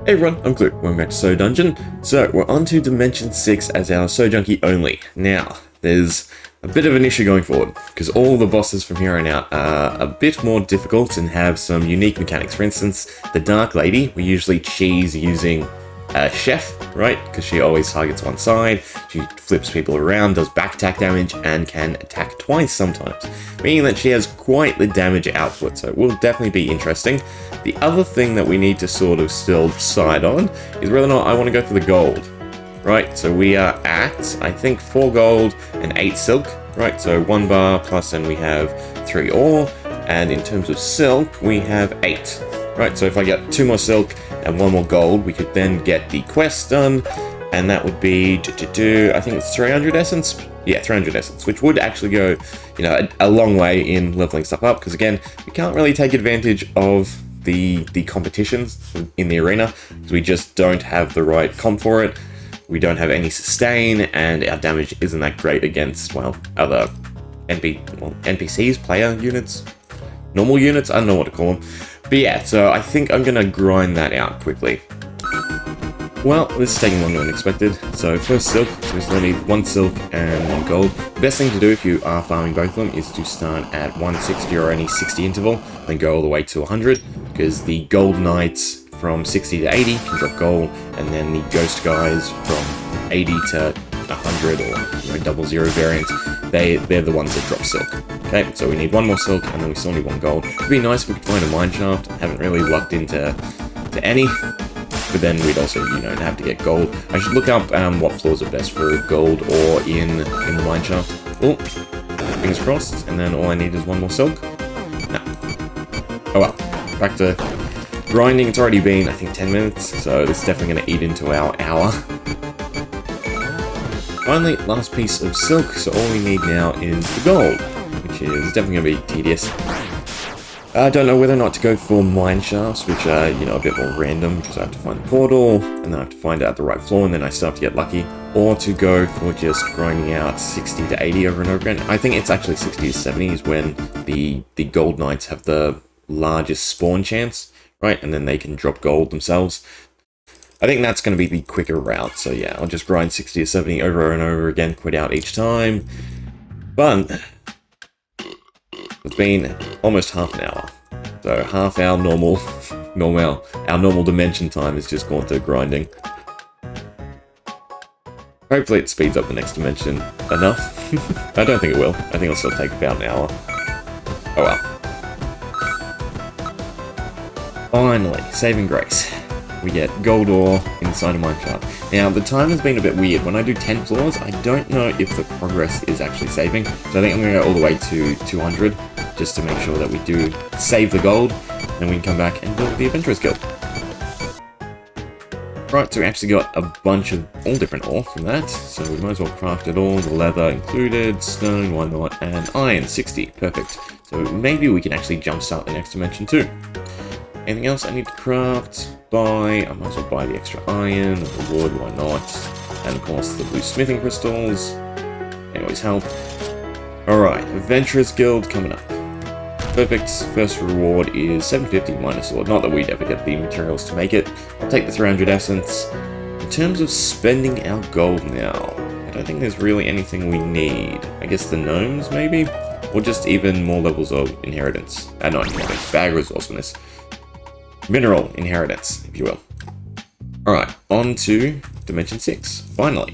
Hey everyone, I'm Clue. Welcome back to Soda Dungeon. So, we're on to Dimension 6 as our Soda Junkie only. Now, there's a bit of an issue going forward, because all the bosses from here on out are a bit more difficult and have some unique mechanics. For instance, the Dark Lady, we usually cheese using Chef, right? Because she always targets one side, she flips people around, does back attack damage, and can attack twice sometimes, meaning that she has quite the damage output, so it will definitely be interesting. The other thing that we need to sort of still decide on is whether or not I want to go for the gold, right? So we are at, I think, 4 gold and 8 silk, right? So 1 bar plus, and we have 3 ore, and in terms of silk, we have 8. Right, so if I get 2 more silk and 1 more gold, we could then get the quest done, and that would be, I think it's 300 essence? Yeah, 300 essence, which would actually go, you know, a long way in leveling stuff up, because again, we can't really take advantage of the competitions in the arena, because we just don't have the right comp for it, we don't have any sustain, and our damage isn't that great against, well, other NPCs, player units, normal units, I don't know what to call them. But yeah, so I think I'm going to grind that out quickly. Well, this is taking longer than expected. So first silk, so we still need 1 silk and 1 gold. The best thing to do if you are farming both of them is to start at 160 or any 60 interval, then go all the way to 100, because the gold knights from 60 to 80 can drop gold, and then the ghost guys from 80 to 100 or double zero variant, they're the ones that drop silk. Okay, so we need 1 more silk, and then we still need 1 gold. It'd be nice if we could find a mine shaft. I haven't really lucked into any, but then we'd also, you know, have to get gold. I should look up what floors are best for gold or in the mine shaft. Oh, fingers crossed, and then all I need is 1 more silk. No. Oh well, back to grinding. It's already been, I think, 10 minutes, so this is definitely going to eat into our hour. Finally, last piece of silk, so all we need now is the gold, which is definitely going to be tedious. I don't know whether or not to go for mine shafts, which are, you know, a bit more random, because I have to find the portal, and then I have to find out the right floor, and then I start to get lucky, or to go for just grinding out 60 to 80 over and over again. I think it's actually 60 to 70 is when the gold knights have the largest spawn chance, right, and then they can drop gold themselves. I think that's going to be the quicker route, so yeah, I'll just grind 60 or 70 over and over again, quit out each time. But it's been almost half an hour, so half our normal dimension time is just gone through grinding. Hopefully it speeds up the next dimension enough. I don't think it will. I think it'll still take about an hour. Oh well. Finally, saving grace. We get gold ore inside a mine shaft. Now, the time has been a bit weird. When I do 10 floors, I don't know if the progress is actually saving. So I think I'm going to go all the way to 200, just to make sure that we do save the gold, and we can come back and build the Adventurers Guild. Right, so we actually got a bunch of all different ore from that, so we might as well craft it all, the leather included, stone, why not, and iron, 60, perfect. So maybe we can actually jumpstart the next dimension too. Anything else I need to craft? I might as well buy the extra iron, the wood, why not? And of course the blue smithing crystals. They always help. Alright, Adventurers Guild coming up. Perfect, first reward is 750 minus sword. Not that we'd ever get the materials to make it. I'll take the 300 essence. In terms of spending our gold now, I don't think there's really anything we need. I guess the gnomes maybe? Or just even more levels of inheritance. Not inheritance, bag resourcefulness. Mineral inheritance, if you will. Alright, on to Dimension 6, finally.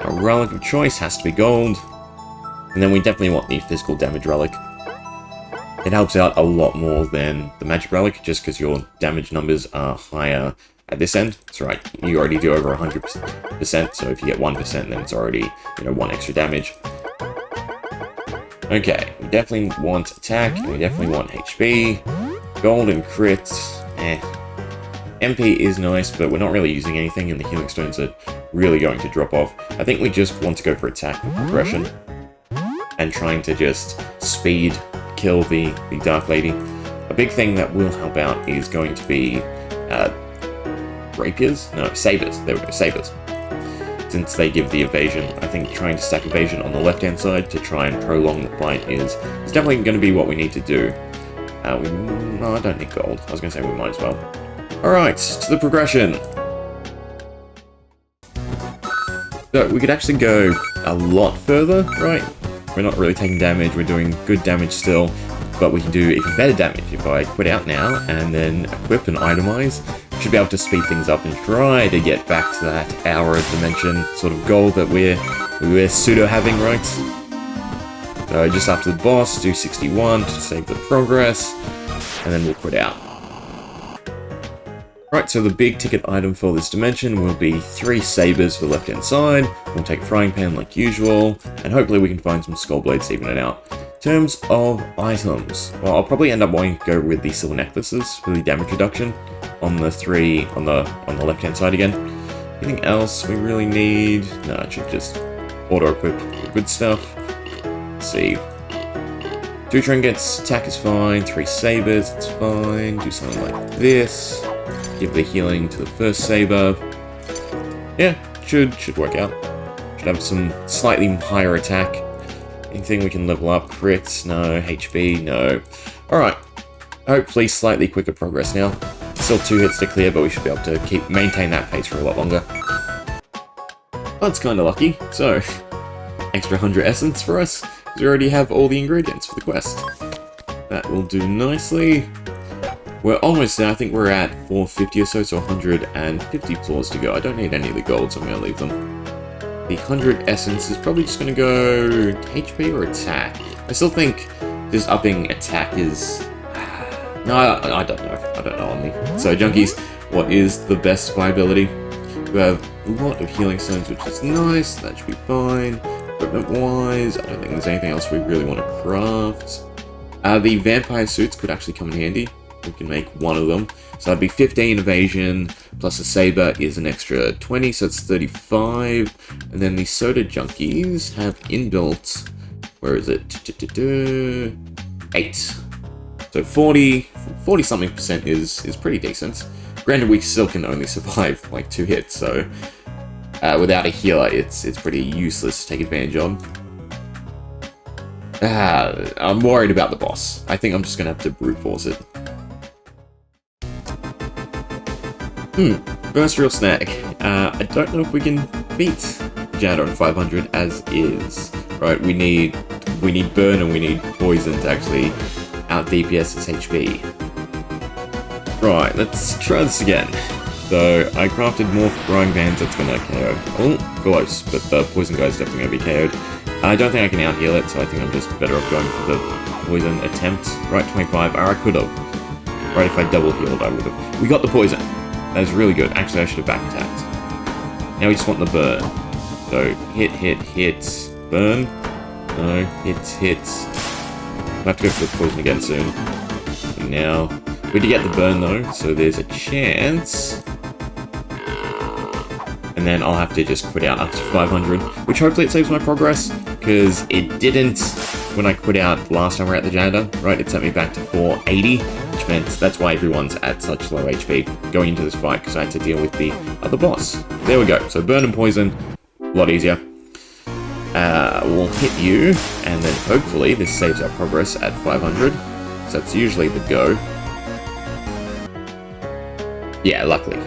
Our relic of choice has to be gold. And then we definitely want the physical damage relic. It helps out a lot more than the magic relic, just because your damage numbers are higher at this end. That's right, you already do over 100%, so if you get 1%, then it's already, you know, 1 extra damage. Okay, we definitely want attack, and we definitely want HP. Gold and crits, MP is nice, but we're not really using anything, and the healing stones are really going to drop off. I think we just want to go for attack for progression, and trying to just speed kill the Dark Lady. A big thing that will help out is going to be rapiers? No, sabers. There we go, sabers. Since they give the evasion, I think trying to stack evasion on the the left-hand side to try and prolong the fight is definitely going to be what we need to do. No, I don't need gold. I was going to say we might as well. Alright, to the progression. So, we could actually go a lot further, right? We're not really taking damage, we're doing good damage still, but we can do even better damage. If I quit out now, and then equip and itemize, we should be able to speed things up and try to get back to that hour of dimension sort of goal that we're pseudo having, right? So just after the boss, do 61 to save the progress, and then we'll quit out. Right, so the big ticket item for this dimension will be 3 sabers for the left-hand side. We'll take frying pan like usual, and hopefully we can find some skull blades to even it out. In terms of items, well, I'll probably end up wanting to go with the silver necklaces for the damage reduction on the 3 on the left-hand side again. Anything else we really need? No, it should just auto-equip good stuff. Let's see. 2 trinkets, attack is fine, 3 sabers, it's fine. Do something like this. Give the healing to the first saber. Yeah, should work out. Should have some slightly higher attack. Anything we can level up? Crits? No. HP? No. Alright. Hopefully slightly quicker progress now. Still 2 hits to clear, but we should be able to maintain that pace for a lot longer. That's kind of lucky. So, extra 100 essence for us, because we already have all the ingredients for the quest. That will do nicely. We're almost there. I think we're at 450 or so, so 150 floors to go. I don't need any of the gold, so I'm going to leave them. The 100 essence is probably just going to go HP or attack. I still think just upping attack is... No, I don't know. I don't know on the Soda Junkies what is the best viability. We have a lot of healing stones, which is nice. That should be fine. Equipment-wise, I don't think there's anything else we really want to craft. The vampire suits could actually come in handy. We can make one of them. So that'd be 15 evasion, plus a saber is an extra 20, so it's 35. And then the Soda Junkies have inbuilt, where is it? 8. So 40 something percent is pretty decent. Granted, we still can only survive like 2 hits, so without a healer, it's pretty useless to take advantage of. I'm worried about the boss. I think I'm just gonna have to brute force it. Burst real snag. I don't know if we can beat Jada on 500 as is. Right, we need burn and we need poison to actually out DPS its HP. Right, let's try this again. So I crafted more frying pans that's gonna KO. Oh, close, but the poison guy's definitely gonna be KO'd. I don't think I can out heal it, so I think I'm just better off going for the poison attempt. Right, 25. Or I could have. Right, if I double healed, I would have. We got the poison. That is really good. Actually, I should have back attacked. Now we just want the burn. So, hit, burn. No, hit. I'll have to go for the poison again soon. And now, we did get the burn though, so there's a chance. And then I'll have to just quit out up to 500, which hopefully it saves my progress, because it didn't when I quit out last time we were at the janitor, right? It sent me back to 480, which meant that's why everyone's at such low HP going into this fight, because I had to deal with the other boss. There we go. So burn and poison, a lot easier. We'll hit you, and then hopefully this saves our progress at 500. So that's usually the go. Yeah, luckily.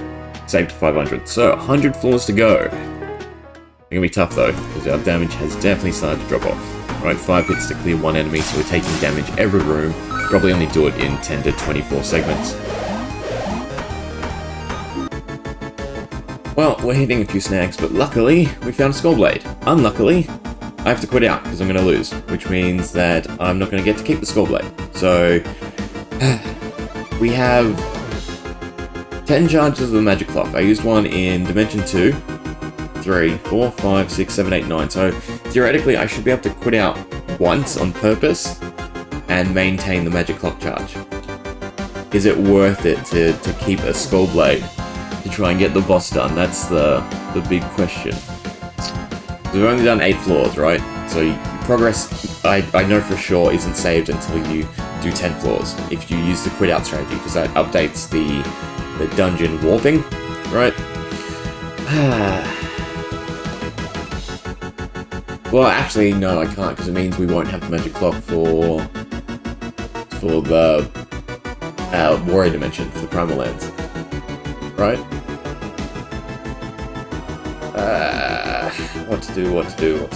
Saved to 500. So, 100 floors to go. It's gonna be tough though, because our damage has definitely started to drop off. Right, 5 hits to clear 1 enemy, so we're taking damage every room. Probably only do it in 10 to 24 segments. Well, we're hitting a few snags, but luckily, we found a skull blade. Unluckily, I have to quit out, because I'm gonna lose, which means that I'm not gonna get to keep the skull blade. So, we have 10 charges of the magic clock. I used one in Dimension 2, 3, 4, 5, 6, 7, 8, 9. So theoretically I should be able to quit out once on purpose and maintain the magic clock charge. Is it worth it to keep a skull blade to try and get the boss done? That's the big question. So we've only done 8 floors, right? So progress, I know for sure, isn't saved until you do 10 floors. If you use the quit out strategy, because that updates the dungeon warping, right? Well, actually, no, I can't, because it means we won't have the magic clock for the warrior dimension, for the Primal lands. Right? What to do.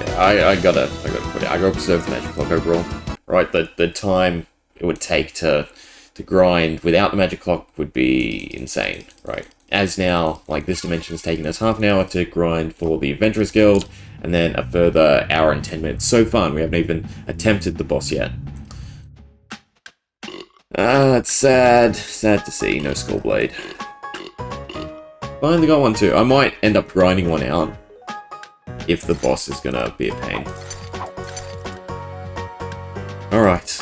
Yeah, I gotta put it. I gotta preserve the magic clock overall. Right, the time it would take to grind without the magic clock would be insane, right? As now, like, this dimension has taken us half an hour to grind for the Adventurers Guild, and then a further hour and 10 minutes so far, and we haven't even attempted the boss yet. It's sad. Sad to see, no Skull Blade. Finally got one too. I might end up grinding one out if the boss is gonna be a pain. Alright.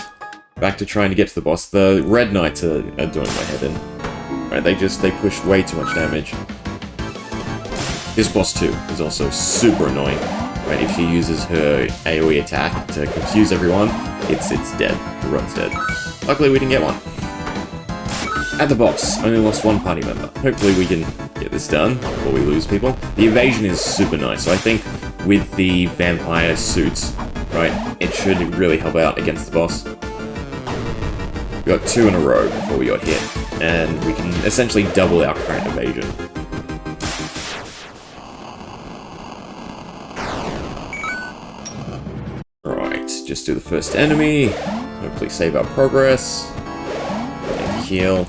Back to trying to get to the boss. The Red Knights are doing my head in. Right, they pushed way too much damage. This boss too is also super annoying. Right, if she uses her AoE attack to confuse everyone, it's dead. The run's dead. Luckily we didn't get one. At the boss, only lost one party member. Hopefully we can get this done before we lose people. The evasion is super nice, so I think with the vampire suits, right, it should really help out against the boss. We got 2 in a row before we got hit, and we can essentially double our current evasion. Alright, just do the first enemy, hopefully save our progress, and heal.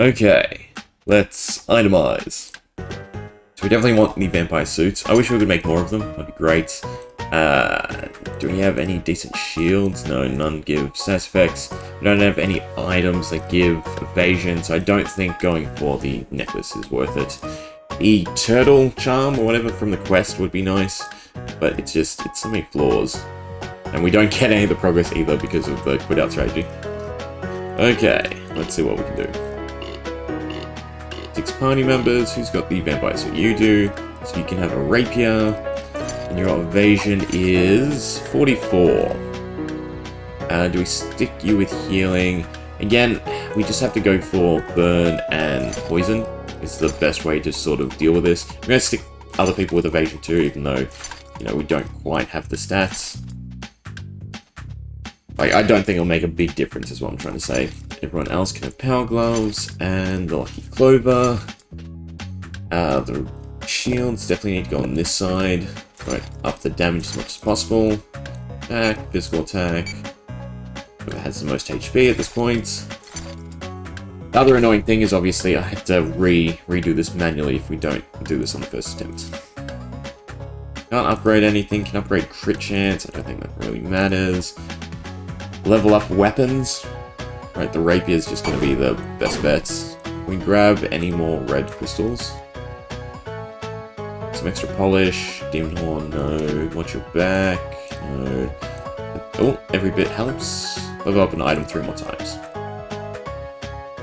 Okay, let's itemize. So we definitely want the vampire suits. I wish we could make more of them, that'd be great. Do we have any decent shields? No, none give status effects. We don't have any items that give evasion, so I don't think going for the necklace is worth it. The turtle charm or whatever from the quest would be nice, but it's so many flaws. And we don't get any of the progress either because of the quit out strategy. Okay, let's see what we can do. 6 party members. Who's got the vampire suit? You do. So you can have a rapier. And your evasion is 44. Do we stick you with healing? Again, we just have to go for burn and poison. It's the best way to sort of deal with this. We're going to stick other people with evasion too, even though, you know, we don't quite have the stats. Like, I don't think it'll make a big difference is what I'm trying to say. Everyone else can have power gloves and the lucky clover. The shields definitely need to go on this side. Right, up the damage as much as possible. Attack, physical attack. Whoever has the most HP at this point. The other annoying thing is obviously I have to redo this manually if we don't do this on the first attempt. Can't upgrade anything, can upgrade crit chance, I don't think that really matters. Level up weapons. Right, the rapier is just going to be the best bets. Can we grab any more red crystals? Some extra polish. Demon horn, no. Watch your back, no. Oh, every bit helps. Level up an item 3 more times.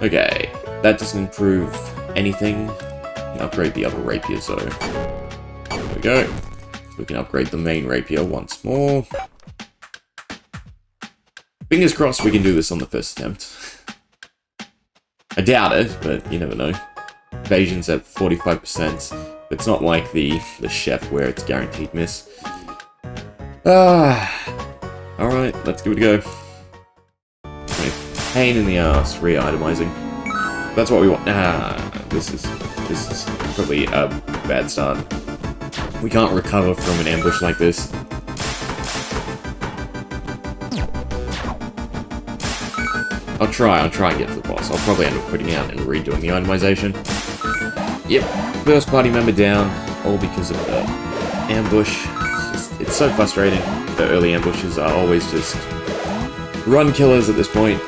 Okay, that doesn't improve anything. We can upgrade the other rapiers though. There we go. We can upgrade the main rapier once more. Fingers crossed we can do this on the first attempt. I doubt it, but you never know. Evasion's at 45%. It's not like the chef where it's guaranteed miss. Alright, let's give it a go. Okay. Pain in the ass, re-itemizing. That's what we want. This is probably a bad start. We can't recover from an ambush like this. I'll try and get to the boss. I'll probably end up putting out and redoing the itemization. Yep, first party member down, all because of the ambush. It's so frustrating. The early ambushes are always just run killers at this point.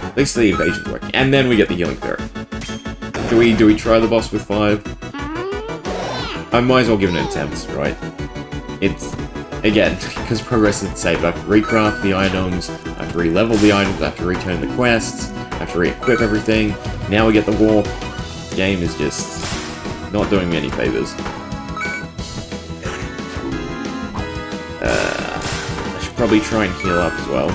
At least the evasion's working. And then we get the healing fairy. Do we try the boss with 5? I might as well give it an attempt, right? It's, again, because progress isn't saved, I have to recraft the items, I have to re-level the items, I have to return the quests, I have to re-equip everything. Now we get the warp. The game is just not doing me any favors. I should probably try and heal up as well.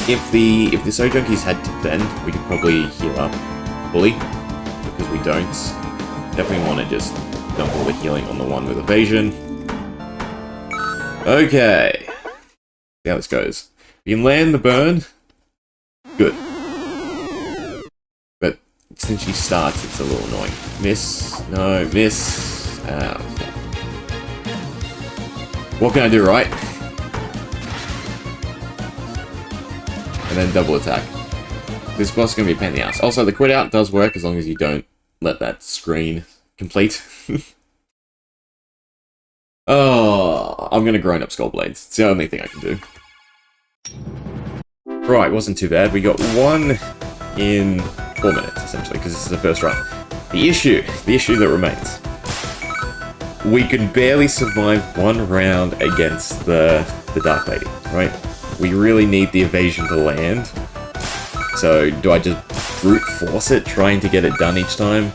If the Soda Junkies had to bend, we could probably heal up fully, because we don't. Definitely want to just dump all the healing on the one with Evasion. Okay. See how this goes. You can land the burn. Good. But since she starts, it's a little annoying. Miss. No, miss. Okay. What can I do, right? And then double attack. This boss is going to be a pain in the ass. Also, the quit out does work as long as you don't let that screen complete. Oh, I'm going to grind up Skull Blades. It's the only thing I can do. Right, wasn't too bad. We got one in 4 minutes, essentially, because this is the first run. The issue that remains. We could barely survive one round against the Dark Lady, right? We really need the Evasion to land. So, do I just brute force it, trying to get it done each time?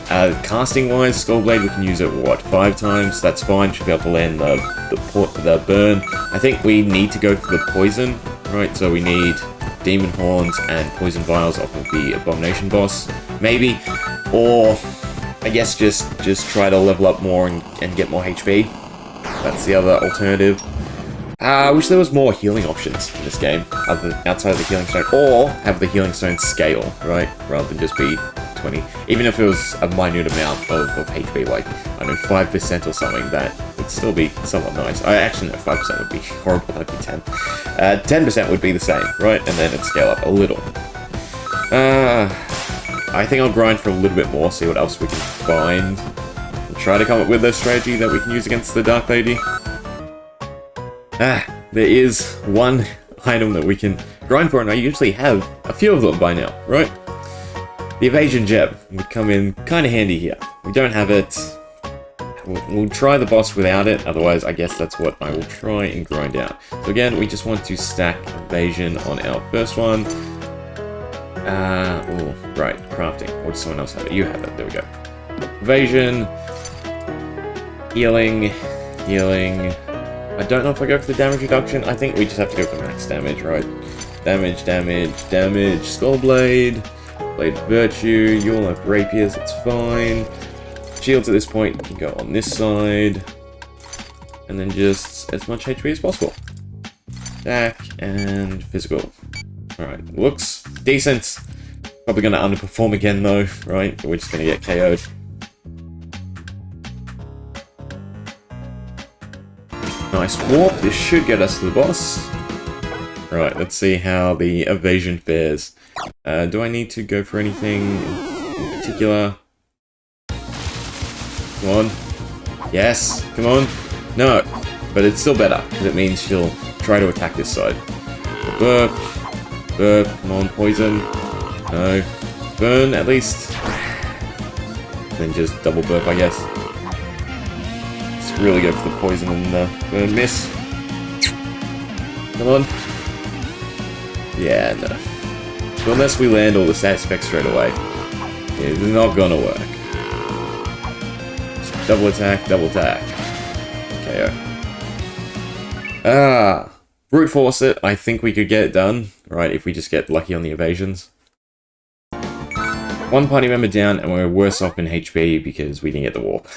Casting-wise, Skullblade, we can use it, what, 5 times? That's fine, should be able to land the burn. I think we need to go for the poison, right? So we need Demon Horns and Poison Vials off of the Abomination boss, maybe. Or, I guess just try to level up more and get more HP. That's the other alternative. I wish there was more healing options in this game, other than outside of the Healing Stone, or have the Healing Stone scale, right? Rather than just be 20. Even if it was a minute amount of HP, like, I don't know, 5% or something, that would still be somewhat nice. Actually, no, 5% would be horrible, that'd be 10. 10% would be the same, right? And then it'd scale up a little. I think I'll grind for a little bit more, see what else we can find, and try to come up with a strategy that we can use against the Dark Lady. There is one item that we can grind for, and I usually have a few of them by now, right? The Evasion Gem would come in kind of handy here. We don't have it. We'll try the boss without it, otherwise I guess that's what I will try and grind out. So again, we just want to stack Evasion on our first one. Oh, right, crafting. Or does someone else have it? You have it, there we go. Evasion. Healing. I don't know if I go for the damage reduction. I think we just have to go for max damage, right? Damage. Skullblade. Blade of Virtue. You all have rapiers, it's fine. Shields at this point can go on this side. And then just as much HP as possible. Attack and physical. Alright, looks decent. Probably going to underperform again though, right? We're just going to get KO'd. Nice warp, this should get us to the boss. Right, let's see how the Evasion fares. Do I need to go for anything in particular? Come on. Yes, come on. No, but it's still better, because it means she'll try to attack this side. Burp, come on, poison. No, burn at least. Then just double burp, I guess. Really go for the poison and burn miss. Come on. Yeah, no. So unless we land all the stat specs straight away, it's not gonna work. Double attack. KO. Brute force it. I think we could get it done, right, if we just get lucky on the evasions. One party member down, and we're worse off in HP because we didn't get the warp.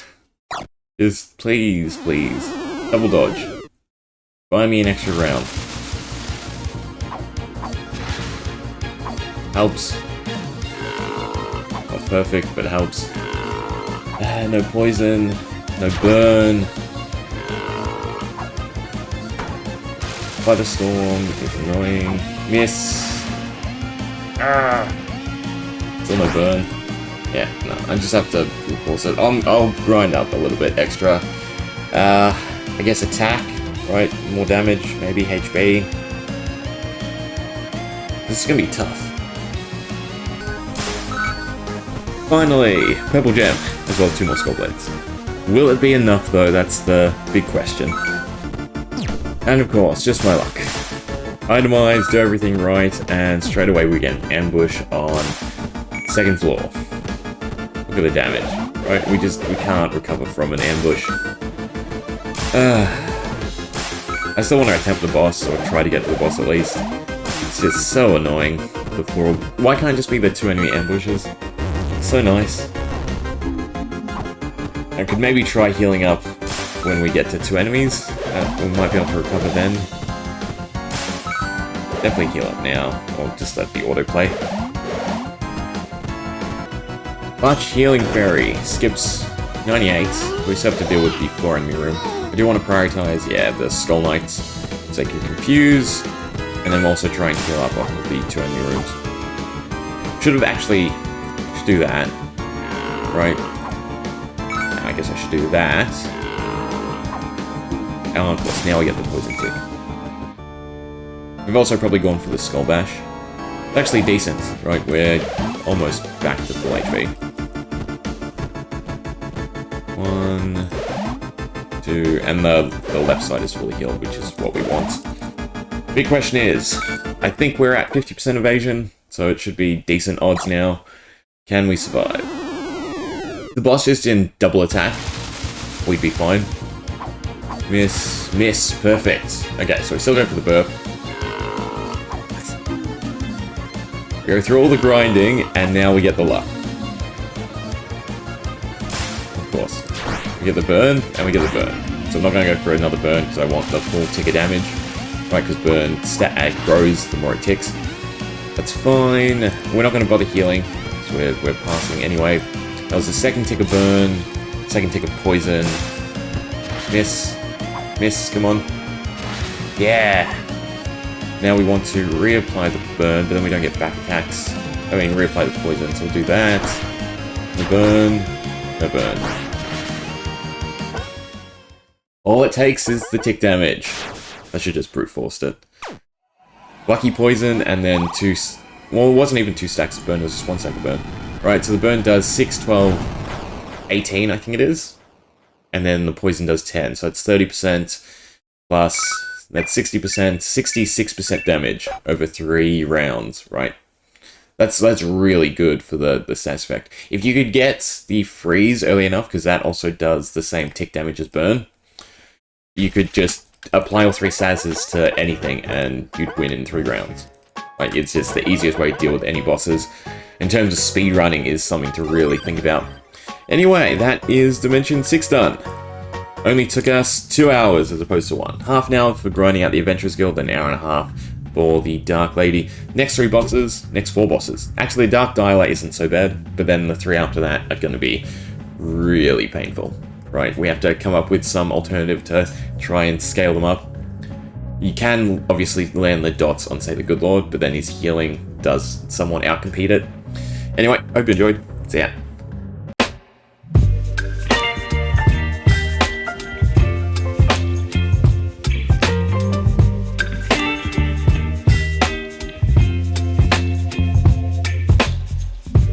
Just please. Double dodge. Buy me an extra round. Helps. Not perfect, but helps. No poison. No burn. By the storm is annoying. Miss. Still no burn. Yeah, no, I just have to force it. I'll grind up a little bit extra. I guess attack, right? More damage, maybe HP. This is gonna be tough. Finally, purple gem, as well as 2 more skull blades. Will it be enough though? That's the big question. And of course, just my luck. Itemize, do everything right, and straight away we get an ambush on 2nd floor. Look at the damage, right? We can't recover from an ambush. I still want to attempt the boss, or try to get to the boss at least. It's just so annoying. Before, why can't it just be the 2 enemy ambushes? So nice. I could maybe try healing up when we get to 2 enemies. We might be able to recover then. Definitely heal up now, or just let the autoplay. Arch Healing Fairy skips 98. We still have to deal with the 4 enemy room. I do want to prioritize, yeah, the Skull Knights, so they can confuse, and then also try and heal up off of the 2 enemy rooms. Should do that, right? I guess I should do that. And of course, now we get the poison tick. We've also probably gone for the Skull Bash. It's actually decent, right? We're almost back to full HP. 1, 2, and the left side is fully healed, which is what we want. Big question is, I think we're at 50% evasion, so it should be decent odds now. Can we survive? The boss just in double attack. We'd be fine. Miss, miss, perfect. Okay, so we still go for the burp. Go through all the grinding, and now we get the luck. Of course. We get the burn, and we get the burn. So I'm not going to go for another burn, because I want the full tick of damage. Right, because burn stat grows the more it ticks. That's fine. We're not going to bother healing, because we're passing anyway. That was the second tick of burn, second tick of poison. Miss. Miss, come on. Yeah! Now we want to reapply the burn, but then we don't get back attacks. I mean, reapply the poison, so we'll do that. The burn. No burn. All it takes is the tick damage. I should just brute forced it. Lucky poison, and then 2... Well, it wasn't even 2 stacks of burn, it was just 1 stack of burn. Right, so the burn does 6, 12, 18, I think it is. And then the poison does 10, so it's 30% plus... That's 60%, 66% damage over 3 rounds, right? That's really good for the stats effect. If you could get the freeze early enough, because that also does the same tick damage as burn, you could just apply all 3 sasses to anything and you'd win in 3 rounds. Like, it's just the easiest way to deal with any bosses. In terms of speed running is something to really think about. Anyway, that is Dimension 6 done. Only took us 2 hours as opposed to 1. Half an hour for grinding out the Adventurers Guild, an hour and a half for the Dark Lady. Next 3 bosses, next 4 bosses. Actually, Dark Dialer isn't so bad, but then the 3 after that are going to be really painful. Right, we have to come up with some alternative to try and scale them up. You can obviously land the dots on, say, the Good Lord, but then his healing does somewhat outcompete it. Anyway, hope you enjoyed. See ya.